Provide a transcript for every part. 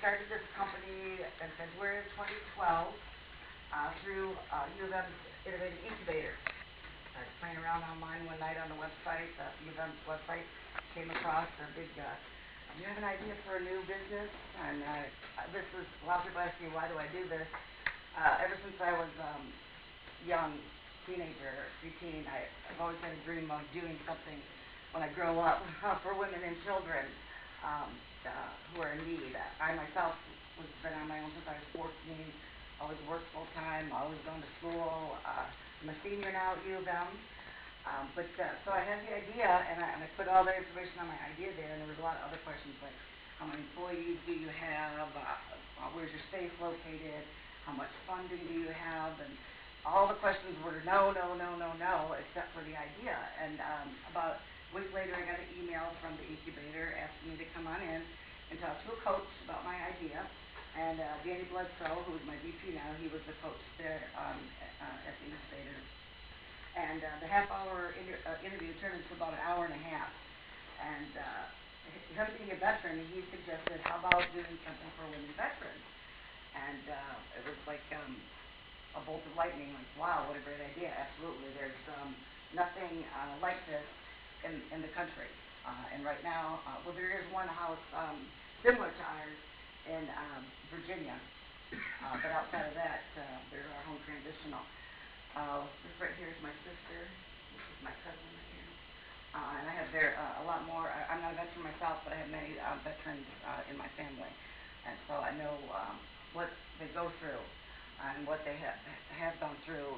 started this company in February of 2012 through UofM's Innovative Incubator. I was playing around online one night on the website, UofM's website, came across a big, you have an idea for a new business? And this is, a lot of people ask me, why do I do this? Ever since I was young, teenager, preteen, I've always had a dream of doing something when I grow up for women and children who are in need. I myself was been on my own since I was 14, always worked full time, always gone to school. I'm a senior now at UofM. So I had the idea, and I put all the information on my idea there, and there was a lot of other questions like, how many employees do you have, where's your space located, how much funding do you have, and all the questions were no, except for the idea. And about a week later, I got an email from the incubator asking me to come on in and talk to a coach about my idea. And Danny Bledsoe, who is my VP now, he was the coach there at the incubator. And the half-hour interview turned into about an hour and a half. And him being a veteran, he suggested, how about doing something for women veterans? And it was like a bolt of lightning, like, wow, what a great idea. Absolutely. There's nothing like this in the country. And right now, well, there is one house similar to ours in Virginia. But outside of that, they're our home transitional. This right here is my sister. This is my cousin right here. And I have there a lot more. I'm not a veteran myself, but I have many veterans in my family. And so I know what they go through and what they have gone through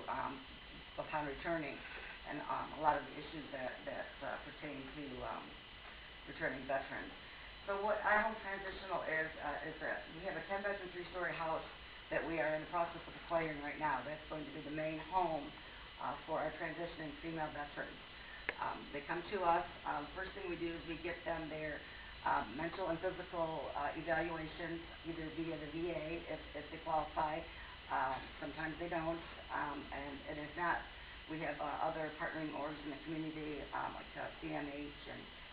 upon returning, and a lot of the issues that pertain to returning veterans. So what our home transitional is that we have a 10-bedroom, 3-story house that we are in the process of acquiring right now. That's going to be the main home for our transitioning female veterans. They come to us. First thing we do is we get them their mental and physical evaluations, either via the VA if they qualify. Sometimes they don't, and if not, we have other partnering orgs in the community like CMH,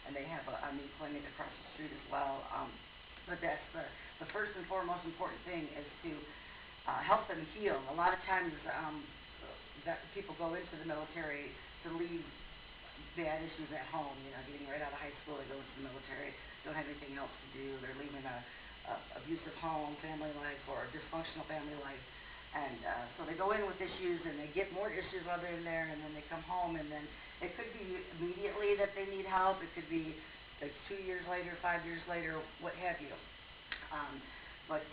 and they have a new clinic across the street as well. But that's the first and foremost important thing is to help them heal. A lot of times that people go into the military to leave bad issues at home, getting right out of high school, they go into the military, don't have anything else to do, they're leaving a abusive home, family life, or a dysfunctional family life, and so they go in with issues, and they get more issues while they're in there, and then they come home, and then it could be immediately that they need help, it could be like 2 years later, 5 years later, what have you. But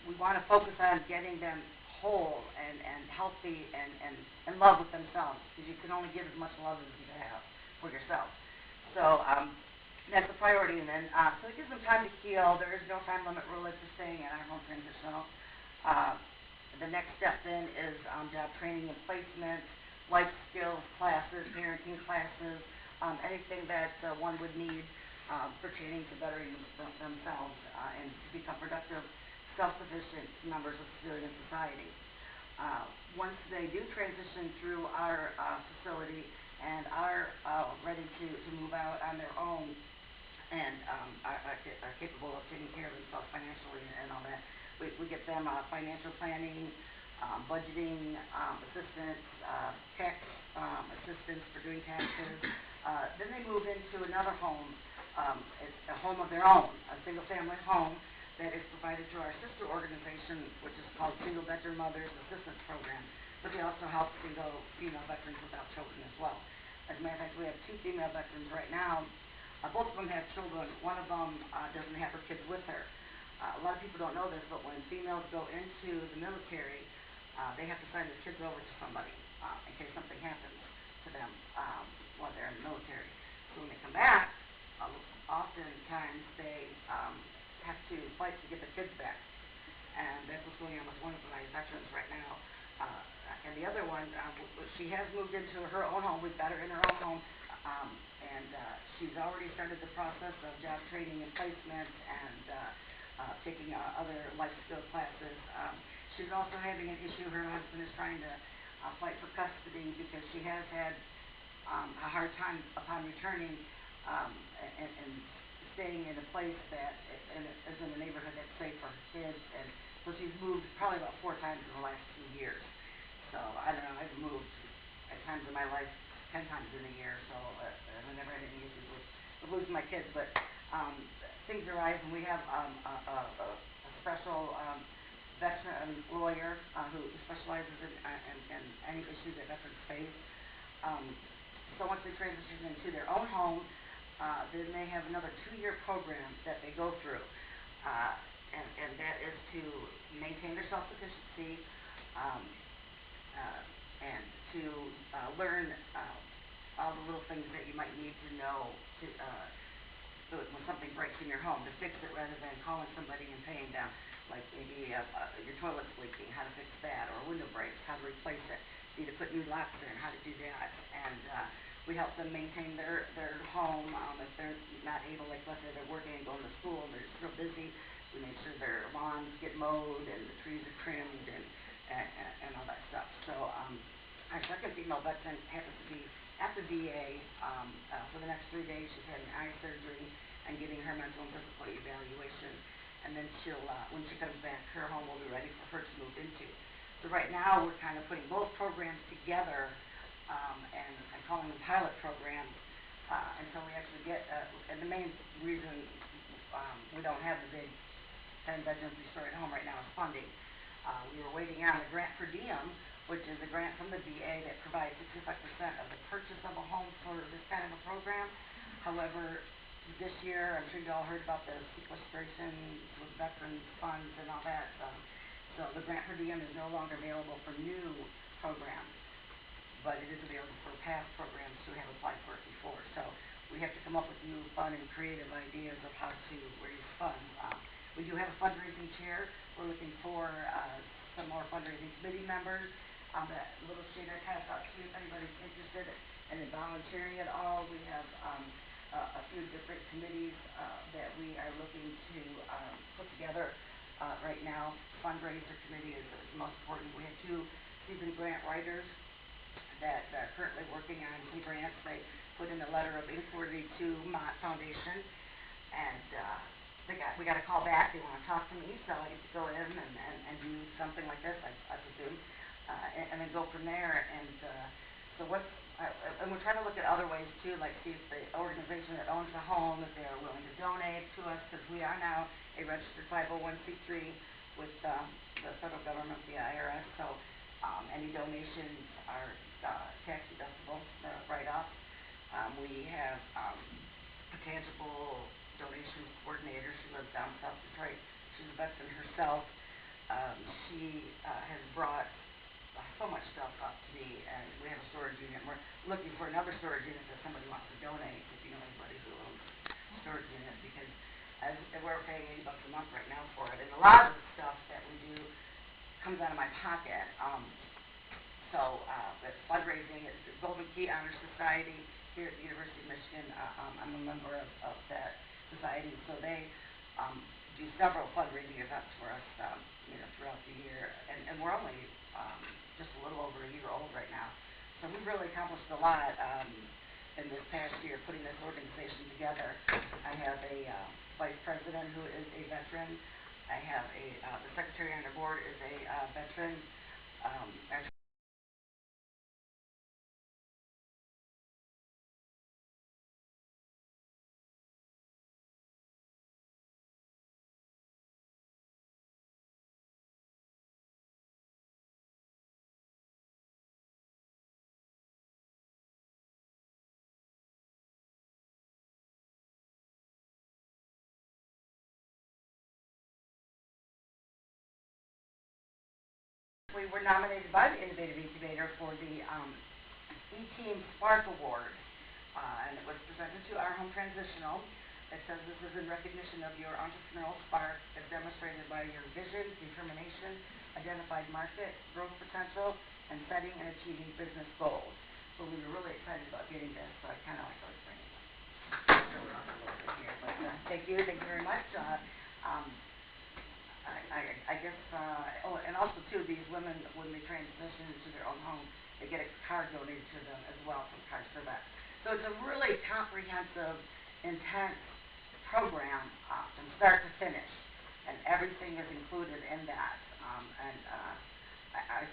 we want to focus on getting them whole and healthy and in love with themselves, because you can only give as much love as you have for yourself. So that's a priority. And then so it gives them time to heal. There is no time limit really for staying in our home transitional. The next step then is job training and placement, life skills classes, parenting classes, anything that one would need pertaining to bettering themselves and to become productive, self-sufficient members of civilian society. Once they do transition through our facility and are ready to move out on their own and are capable of taking care of themselves financially and all that, we get them financial planning, budgeting assistance, tax assistance for doing taxes. Then they move into another home, a home of their own, a single-family home that is provided through our sister organization, which is called Single Veteran Mothers Assistance Program. But they also help single female veterans without children as well. As a matter of fact, we have 2 female veterans right now. Both of them have children. One of them doesn't have her kids with her. A lot of people don't know this, but when females go into the military, they have to sign their kids over to somebody in case something happens to them while they're in the military. So when they come back, oftentimes they have to fight to get the kids back. And that's what's going on with one of my veterans right now. And the other one, she has moved into her own home. We've got her in her own home. And she's already started the process of job training and placement and taking other life skill classes. She's also having an issue. Her husband is trying to fight for custody because she has had a hard time upon returning and staying in a place that is in a neighborhood that's safe for her kids, and so she's moved probably about 4 times in the last 2 years. So I don't know, I've moved at times in my life 10 times in a year, so I never had any issues with losing my kids, but things arise, and we have a special veteran lawyer who specializes in any issues that veterans face. So once they transition into their own home, then they have another 2-year program that they go through, and that is to maintain their self-sufficiency and to learn all the little things that you might need to know to when something breaks in your home, to fix it rather than calling somebody and paying them, like maybe your toilet's leaking, how to fix that, or a window breaks, how to replace it, need to put new locks in, how to do that, and we help them maintain their home if they're not able, like let's say they're working and going to school and they're just real busy. We make sure their lawns get mowed and the trees are trimmed and all that stuff. So our second female veteran happens to be at the VA for the next 3 days. She's having eye surgery and getting her mental and physical evaluation, and then she'll when she comes back, her home will be ready for her to move into. So right now we're kind of putting both programs together and calling them pilot programs until we actually get, and the main reason we don't have the big 10 veterans restored home right now is funding. We were waiting on a grant per diem, which is a grant from the VA that provides 65% of the purchase of a home for this kind of a program. However, this year, I'm sure you all heard about the sequestration with veterans funds and all that. So the grant per diem is no longer available for new programs, but it is available for past programs who have applied for it before. So we have to come up with new fun and creative ideas of how to raise funds. We do have a fundraising chair. We're looking for some more fundraising committee members. That little sheet I passed out to you, if anybody's interested in volunteering at all. We have a few different committees that we are looking to put together right now. Fundraiser committee is the most important. We have 2 seasoned grant writers that are currently working on some grants. They put in a letter of inquiry to Mott Foundation, and we got a call back. They want to talk to me, so I get to go in and do something like this, I presume, and then go from there. And so and we're trying to look at other ways too, like see if the organization that owns the home, if they're willing to donate to us, because we are now a registered 501c3 with the federal government, the IRS. So any donations are tax deductible, write-off. We have a tangible donation coordinator. She lives down South Detroit. She's a veteran herself. She has brought so much stuff up to me, and we have a storage unit. We're looking for another storage unit that somebody wants to donate, if you know anybody who owns a storage unit, because we're paying $80 a month right now for it, and a lot of the stuff that we do comes out of my pocket. But fundraising is the Golden Key Honor Society here at the University of Michigan. I'm a member of that society, so they do several fundraising events for us, throughout the year, and we're only just a little over a year old right now. So we've really accomplished a lot in this past year putting this organization together. I have a vice president who is a veteran. I have the secretary on the board is a veteran. We were nominated by the Innovative Incubator for the E-Team Spark Award, and it was presented to our home transitional. It says this is in recognition of your entrepreneurial spark as demonstrated by your vision, determination, identified market, growth potential, and setting and achieving business goals. So we were really excited about getting this, so I kind of like to bring it up. Here, but thank you very much. I guess, and also too, these women, when they transition into their own home, they get a car donated to them as well from Cars for Vets. So it's a really comprehensive, intense program from start to finish, and everything is included in that. I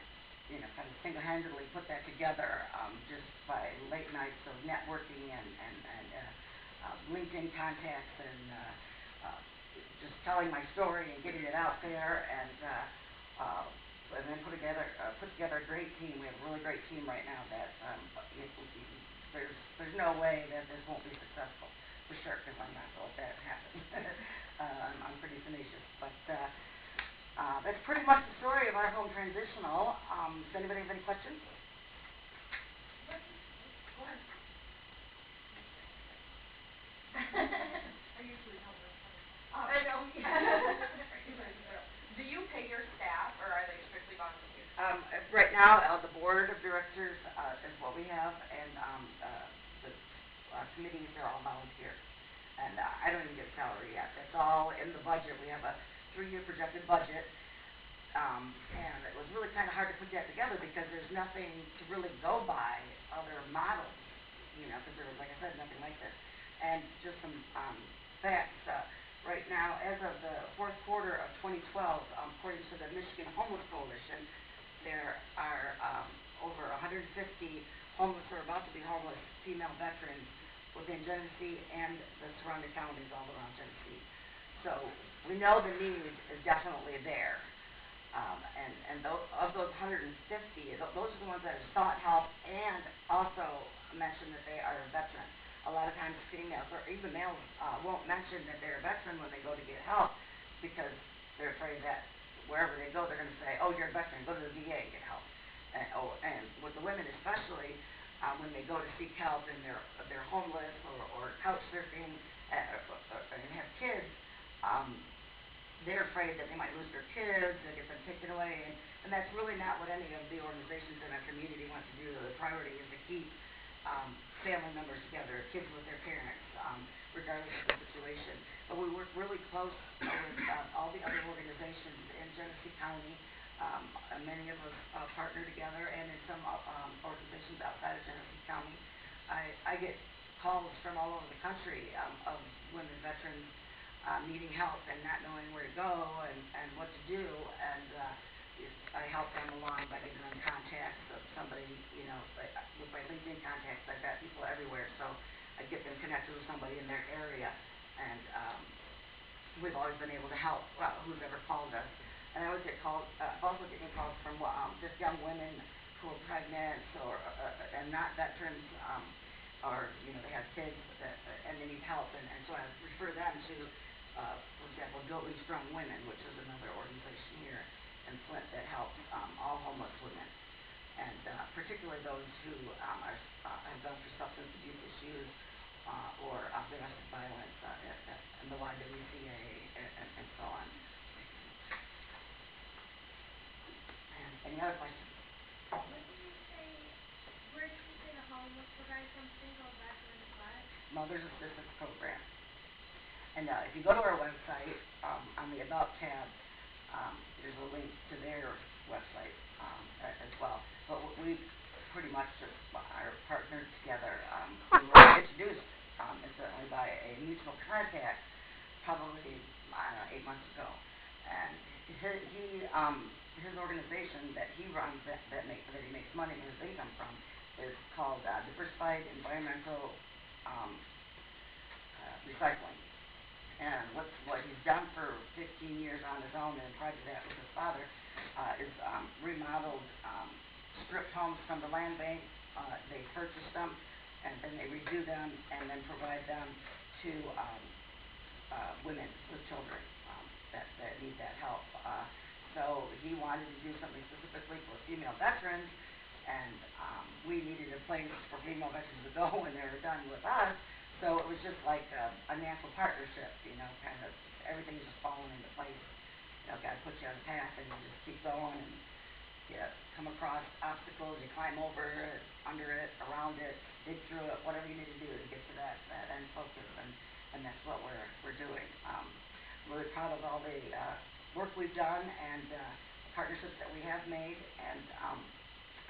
kind of single-handedly put that together just by late nights of networking and LinkedIn contacts and just telling my story and getting it out there, and then put together a great team. We have a really great team right now that there's no way that this won't be successful, for sure, because I'm not going to let that happen. I'm pretty tenacious, but that's pretty much the story of our home transitional. Does anybody have any questions? Go ahead. I usually help with I know. Do you pay your staff, or are they strictly volunteers? Right now, the board of directors is what we have, and the committees are all volunteer. And I don't even get a salary yet. That's all in the budget. We have a 3-year projected budget, and it was really kind of hard to put that together because there's nothing to really go by other models, because there was, like I said, nothing like this. And just some facts. Right now, as of the fourth quarter of 2012, according to the Michigan Homeless Coalition, there are over 150 homeless or about to be homeless female veterans within Genesee and the surrounding counties all around Genesee. So we know the need is definitely there. Of those 150, those are the ones that have sought help and also mentioned that they are a veteran. A lot of times females or even males won't mention that they're a veteran when they go to get help because they're afraid that wherever they go, they're going to say, oh, you're a veteran, go to the VA and get help. And with the women especially, when they go to seek help and they're homeless or couch surfing and have kids, they're afraid that they might lose their kids, they get them taken away, and that's really not what any of the organizations in our community want to do. The priority is to keep family members together, kids with their parents, regardless of the situation. But we work really close with all the other organizations in Genesee County. Many of us partner together, and in some organizations outside of Genesee County. I get calls from all over the country of women veterans needing help and not knowing where to go and what to do, and I help them along by giving them contacts of somebody, with my LinkedIn contacts. I've got people everywhere, so I get them connected with somebody in their area, and we've always been able to help who's ever called us. And I always get calls, also getting calls from just young women who are pregnant and not veterans, or they have kids and they need help, and so I refer them to, for example, Building Strong Women, which is another organization here in Flint that helps all homeless women, and particularly those who have gone through substance abuse issues or domestic violence and the YWCA and so on. And any other questions? Where did you say the homeless provides from single veterans what? Mother's Assistance Program. And if you go to our website, on the About tab, there's a link to their website as well. But we pretty much just are partnered together. We were introduced incidentally by a mutual contact probably, 8 months ago. And his organization that he runs that he makes money and his income from is called Diversified Environmental Recycling. And what he's done for 15 years on his own, and prior to that with his father, is remodeled stripped homes from the land bank. They purchase them, and then they redo them, and then provide them to women with children that need that help. So he wanted to do something specifically for female veterans, and we needed a place for female veterans to go when they were done with us. So it was just like a natural partnership, kind of everything just falling into place. God puts you on the path, and you just keep going, and you come across obstacles, you climb over it, under it, around it, dig through it, whatever you need to do to get to that end focus, and that's what we're doing. Really proud of all the work we've done and partnerships that we have made, and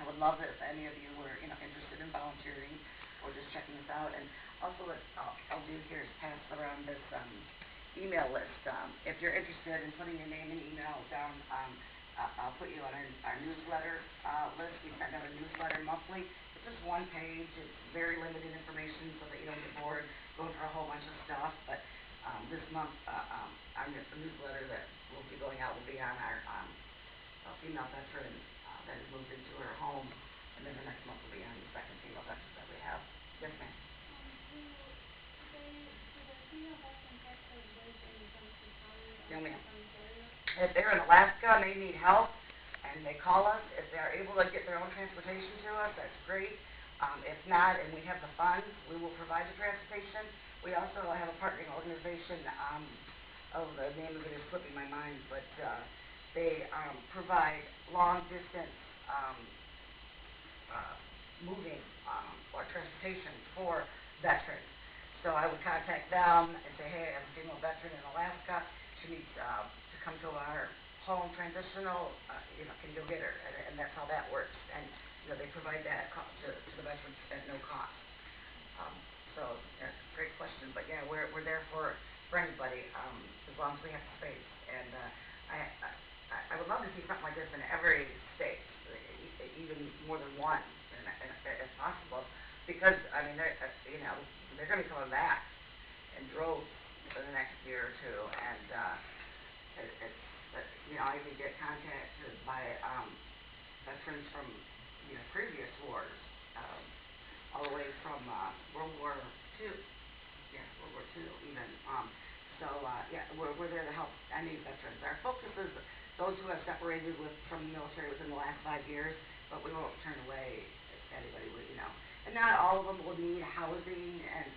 I would love it if any of you were interested in volunteering. or just checking us out. And also what I'll do here is pass around this email list. If you're interested in putting your name and email down, I'll put you on our newsletter list. We send out a newsletter monthly. It's just one page. It's very limited information so that you don't get bored going through a whole bunch of stuff. But this month, our newsletter that will be going out will be on our female veteran that has moved into her home, and then the next month will be on the second female veteran that we have. Yes, ma'am. Do the female veterans have to live in Genesee County or No, ma'am. County area? If they're in Alaska and they need help and they call us, if they're able to get their own transportation to us, that's great. If not, and we have the funds, we will provide the transportation. We also have a partnering organization, the name of it is slipping my mind, but they provide long distance moving or transportation for veterans. So I would contact them and say, hey, I have a female veteran in Alaska. She needs to come to our home transitional, can you go get her? And that's how that works. And, they provide that to the veterans at no cost. So, great question. But, yeah, we're there for anybody as long as we have space. And I would love to see something like this in every state, even more than one, if possible. Because, I mean, they're going to be coming back in droves for the next year or two. And I even get contacted by veterans from previous wars, all the way from World War II. Yeah, World War II even. We're there to help any veterans. Our focus is those who have separated from the military within the last 5 years, but we won't turn away anybody. And not all of them will need housing, and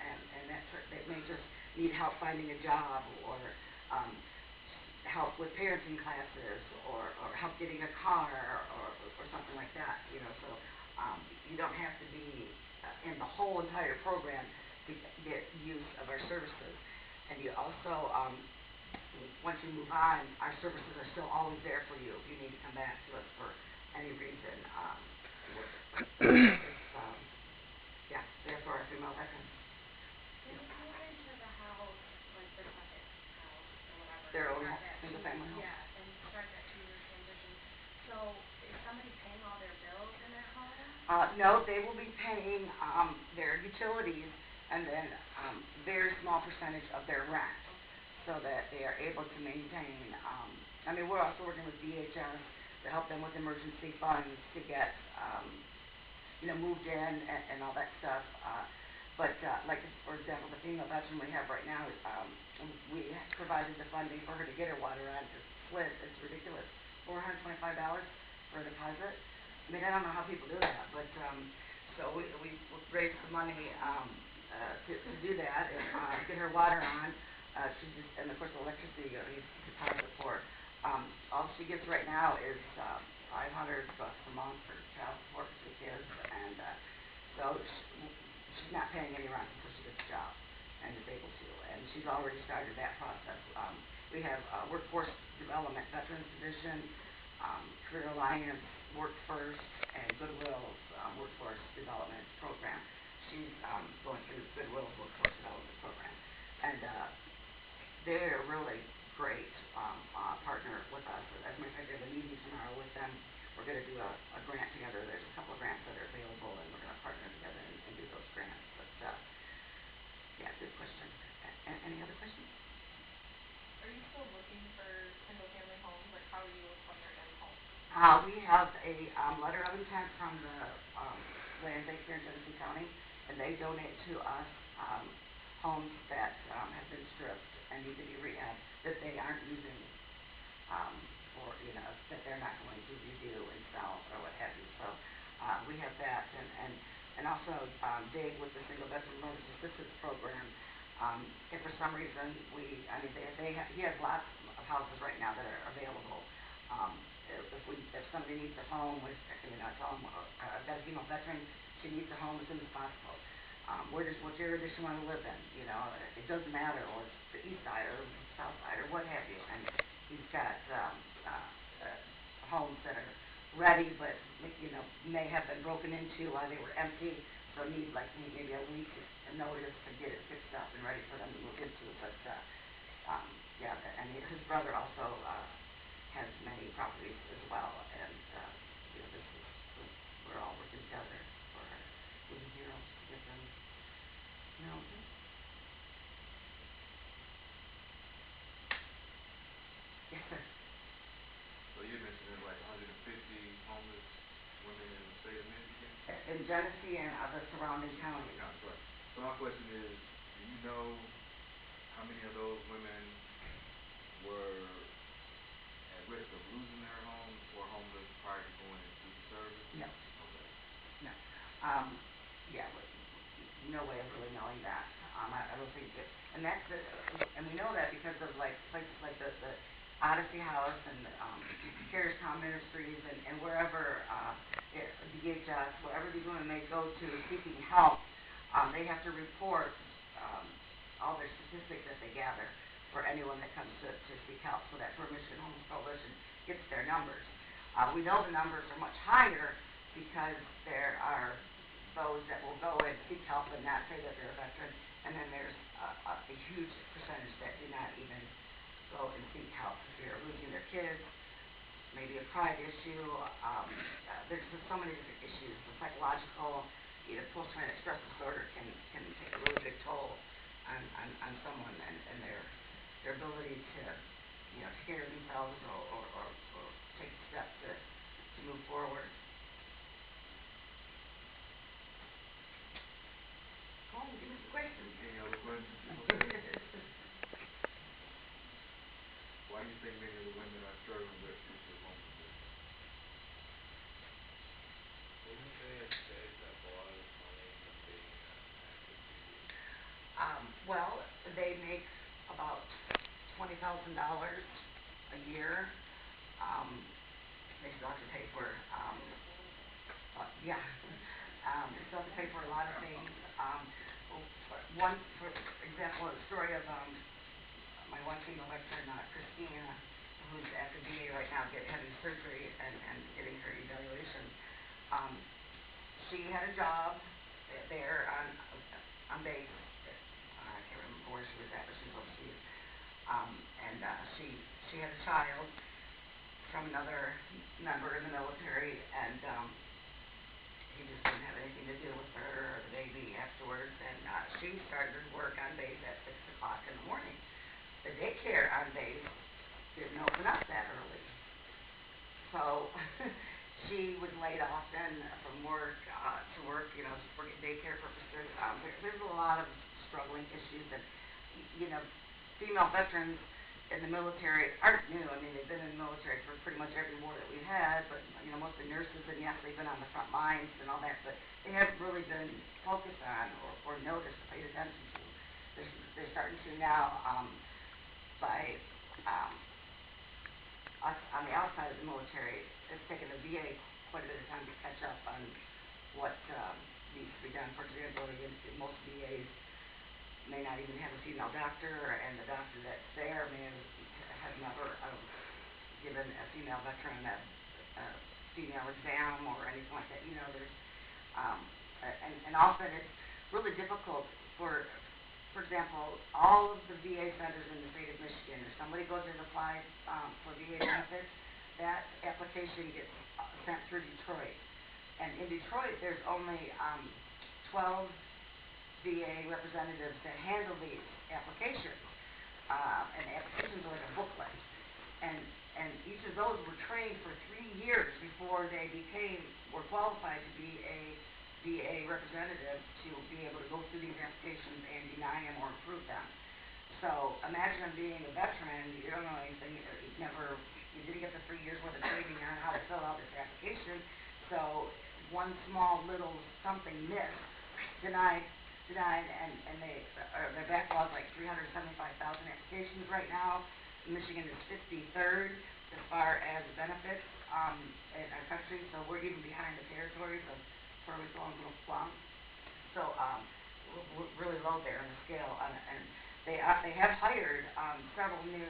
they may just need help finding a job, or help with parenting classes, or help getting a car, or something like that. So you don't have to be in the whole entire program to get use of our services. And you also, once you move on, our services are still always there for you if you need to come back to us for any reason. There for our female veterans. When you move into the house, like their second house or whatever. Their own start that single 2 family home. Yeah, and start that 2-year transition. So is somebody paying all their bills in that home? No, they will be paying their utilities and then very small percentage of their rent, so that they are able to maintain. We're also working with DHS to help them with emergency funds to get moved in and all that stuff. Like, for example, the female veteran we have right now, we provided the funding for her to get her water on, because Flint is ridiculous. $425 for a deposit. I don't know how people do that, but so we raised the money to do that and get her water on. And of course the electricity you deposit for. All she gets right now is $500 a month for child support for 2 kids, and so she's not paying any rent until she gets a job and is able to. And she's already started that process. We have Workforce Development Veterans Division, Career Alliance, Work First, and Goodwill's Workforce Development Program. She's going through Goodwill's Workforce Development Program, and they're really great partner with us. As a matter of fact, I have a meeting tomorrow with them. We're going to do a grant together. There's a couple of grants that are available, and we're going to partner together and do those grants. But good question. Any other questions? Are you still looking for single-family homes? Like, how are you acquiring homes? We have a letter of intent from the land bank here in Genesee County, and they donate to us homes that have been stripped and need to be rehabbed, that they aren't using, or that they're not going to redo and sell or what have you. So we have that, and also Dave with the Single Veteran Mortgage Assistance Program. If for some reason he has lots of houses right now that are available. If somebody needs a home with, tell them, I've got a female veteran, she needs a home as soon as possible. What area does she want to live in? It doesn't matter, or it's the east side or the south side or what have you. And he's got homes that are ready, but may have been broken into while they were empty. they'll need like maybe a week notice to get it fixed up and ready for them to move into it, but, yeah, and his brother also, has many properties as well, and, you know, we're all working together for our little heroes to get them, you know. So you mentioned there's like 150 homeless women in the state of Michigan? In Genesee and the surrounding counties. Counties, right. So my question is, do you know how many of those women were at risk of losing their homes or homeless prior to going into the service? No. Okay. No. Yeah, no way of really knowing that. I don't think that, and that's the, and we know that because of like places like the Odyssey House and Carristown Ministries and wherever, DHS, wherever these women may go to seeking help, they have to report all their statistics that they gather for anyone that comes to seek help. So that's where Michigan Homeless Coalition gets their numbers. We know the numbers are much higher because there are those that will go and seek help and not say that they're a veteran, and then there's a huge percentage that do not even go and seek help. If they're losing their kids, maybe a pride issue, there's just so many different issues. The psychological, post-traumatic stress disorder can take a really big toll on someone and their ability to, take care of themselves or take steps to move forward. Go on, give me some questions. Any other questions? Why do you think many of the women are struggling with the issue of homelessness? Wouldn't they have saved up a lot of money from being active duty? Well, they make about $20,000 a year. They still have to pay for, yeah, they still have to pay for a lot of things. One, for example, a story of my one female veteran, Christina, who's at the VA right now having surgery and getting her evaluation. She had a job there on base. I can't remember where she was at, but she was overseas. And she had a child from another member in the military, and he just didn't have anything to do with her or the baby afterwards, and she started work on base at 6 o'clock in the morning. The daycare on base didn't open up that early. So she was laid off then from work to work, for daycare purposes. There's a lot of struggling issues, and, female veterans in the military aren't new. I mean, they've been in the military for pretty much every war that we've had, but, mostly nurses, and yes, they've been on the front lines and all that, but they haven't really been focused on or noticed, paid attention to. They're starting to now, by us on the outside of the military. It's taken the VA quite a bit of time to catch up on what needs to be done. For example, most VAs may not even have a female doctor, and the doctor that's there may have never given a female veteran a female exam or anything like that. There's and often it's really difficult for example, all of the VA centers in the state of Michigan, if somebody goes and applies for VA benefits, that application gets sent through Detroit. And in Detroit, there's only 12 VA representatives that handle these applications. And the applications are like a booklet. And each of those were trained for 3 years before they were qualified to be a VA representative to be able to go through these applications and deny them or approve them. So imagine being a veteran, you don't know anything, you didn't get the 3 years worth of training on how to fill out this application. So one small little something missed, denied, and their backlog like 375,000 applications right now. Michigan is 53rd as far as benefits in our country, so we're even behind the territories of Puerto Rico and Guam. So we're really low there on the scale, and they have hired several new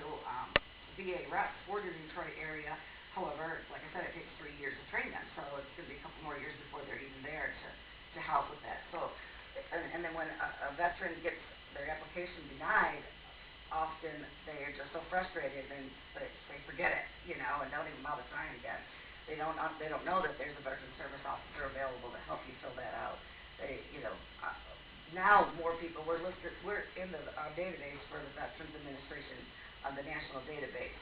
VA reps for the Detroit area. However, like I said, it takes 3 years to train them, so it's going to be a couple more years before they're even there to help with that. So a veteran gets their application denied, often they are just so frustrated and they forget it, you know, and don't even bother trying again. They don't know that there's a veteran service officer available to help you fill that out. They, you know, now more people, we're in the database for the Veterans Administration on the national database.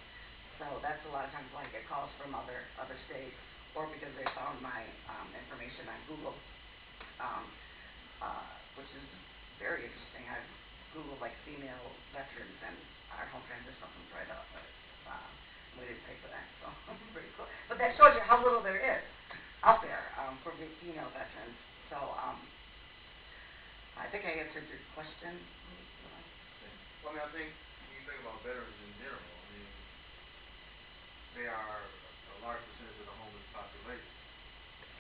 So that's a lot of times when I get calls from other states, or because they found my information on Google, which is very interesting. I've Googled like female veterans, and our home transitional comes right up. But we didn't pay for that, so pretty cool. But that shows you how little there is out there for female veterans. So I think I answered your question. Well, I mean, I think when you think about veterans in general, I mean, they are a large percentage of the homeless population.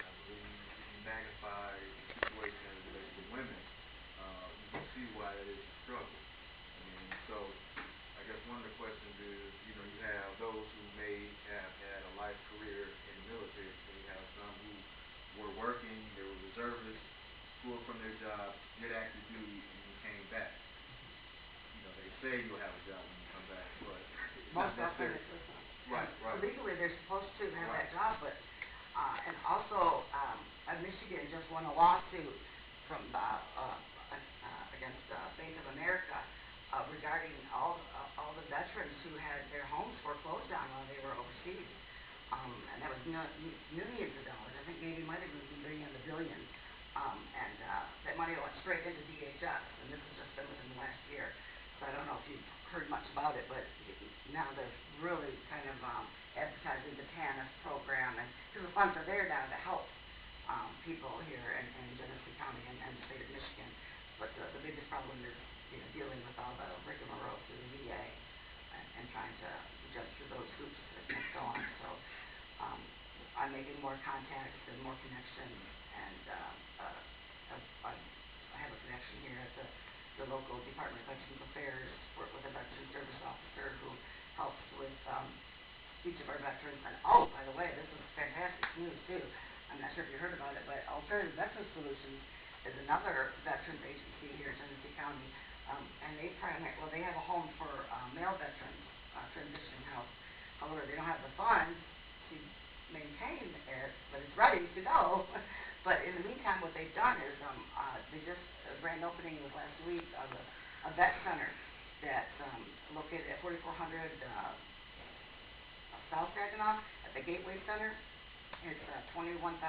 I believe if you magnify the situation as it relates to women, you can see why that is a struggle. I mean, so I guess one of the questions is, you know, you have those who may have had a life career in the military, so you have some who were working, they were reservists, pulled from their job, did active duty, and then came back. You know, they say you'll have a job when you come back, but it's not Most often necessary. it's Right. legally they're supposed to have Right. that job, but and also Michigan just won a lawsuit from against Bank of America regarding all the veterans who had their homes foreclosed on while they were overseas, and that was millions of dollars. I think maybe might have been the billions, and that money went straight into DHS, and this has just been within the last year. So I don't know if you've heard much about it, but now they're really kind of advertising the TANF program, and because the funds are there now to help people here in Genesee County and the state of Michigan. But the biggest problem is, you know, dealing with all the rigmarole through the VA and trying to jump through those hoops and so on. So I'm making more contacts and more connections, and I have a connection here at the local Department of Veterans Affairs with a veteran service officer who helps with each of our veterans. And oh, by the way, this is fantastic news too. I'm not sure if you heard about it, but Alternative Veteran Solutions is another veterans agency here in Genesee County, and they have a home for male veterans, transitioning house. However, they don't have the funds to maintain it, but it's ready to go. But in the meantime, what they've done is they just grand opening was last week of a vet center that's located at 4400 South Saginaw at the Gateway Center. It's 21,000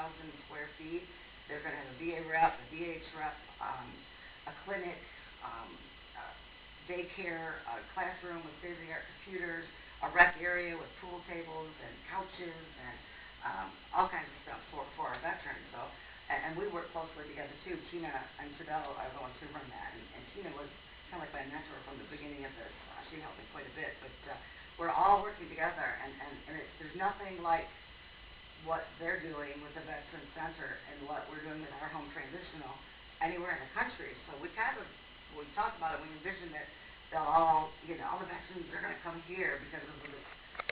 square feet. They're going to have a VA rep, a DH rep, a clinic, daycare, a classroom with state-of-the-art computers, a rec area with pool tables and couches and all kinds of stuff for our veterans. So, and we work closely together too. Tina and Trudell are the ones who run that, and Tina was kind of like my mentor from the beginning of this. She helped me quite a bit, but we're all working together, and there's nothing like what they're doing with the Veteran Center and what we're doing with our home transitional anywhere in the country. So we talked about it, we envision that they'll all, you know, all the veterans are going to come here because of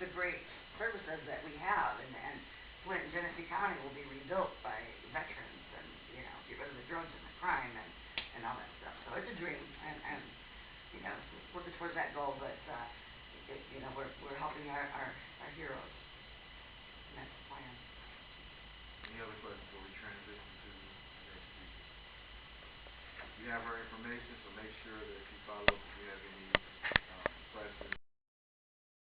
the great services that we have, and Flint and Genesee County will be rebuilt by veterans, and, you know, get rid of the drugs and the crime and all that stuff. So it's a dream, and you know, working towards that goal, but you know, we're helping our heroes. And that's the plan. Any other questions before we transition to the next speaker? You have her information, so make sure that you follow up